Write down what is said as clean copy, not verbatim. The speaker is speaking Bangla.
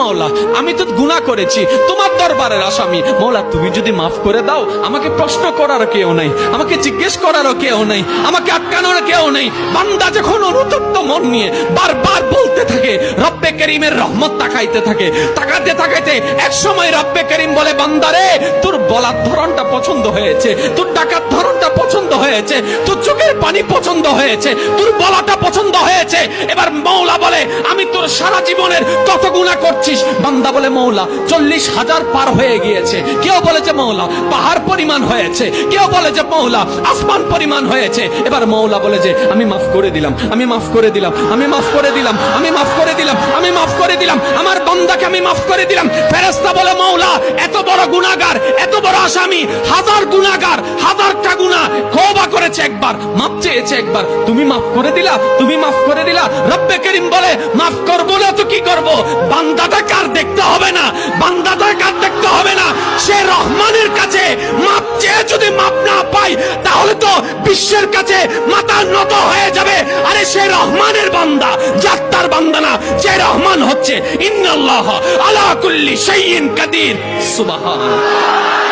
মাওলা, আমি তো গুনাহ করেছি, তোমার দরবারের আসামি। মাওলা তুমি যদি মাফ করে দাও, আমাকে প্রশ্ন করার কেউ নাই, আমাকে জিজ্ঞেস করারও কেউ নাই, আমাকে আটকানোর কেউ নেই। বান্দা যখন অনুতপ্ত মন নিয়ে বারবার বলতে থাকে, রব্বে করিমের রহমত তাকাইতে থাকে, তাকাতে তাকাইতে এক সময় রব্বে করিম বলে, বান্দারে তোর বলার ধরনটা পছন্দ হয়েছে, তোর ডাকার ধরনটা পছন্দ হয়েছে, তোর চোখের পানি পছন্দ হয়েছে, তোর বলাটা পছন্দ হয়েছে। এবার মওলা বলে, আমি তোর সারা জীবনের কত গুনাহ করছিস? বান্দা বলে, মওলা 40,000 পার হয়ে গিয়েছে। কেউ বলে যে মওলা পাহাড় পরিমাণ হয়েছে, কেউ বলে যে মওলা আসমান পরিমাণ হয়েছে। এবার মওলা বলে যে আমি মাফ করে দিলাম, আমি মাফ করে দিলাম, আমি মাফ করে দিলাম, আমি মাফ করে দিলাম, আমি মাফ করে দিলাম, আমার বান্দাকে আমি মাফ করে দিলাম। ফেরেশতা বলে, মওলা এত বড় গুনাহগার, এত বড় আসামি, হাজার গুনাহগার, হাজারটা গুনাহ, তওবা করেছে একবার, মাফ চেয়েছে একবার, তুমি মাফ করে দিলা, তুমি মাফ করে দিলা। রব্বে করিম বলে, মাফ করবো না তো কি করব? বান্দাটা কার দেখতে হবে না, বান্দাটা কার দেখতে হবে না, সে রহমানের কাছে মাফ চেয়ে যদি মাফ না পাই, তাহলে তো বিশ্বের কাছে মাথা নত হয়ে যাবে। আরে সে রহমানের বান্দা, জাত্তার বান্দা না, যে রহমান হচ্ছে ইন্নাল্লাহ আলা কুল্লি শাইইন কাদির। সুবহানাল্লাহ।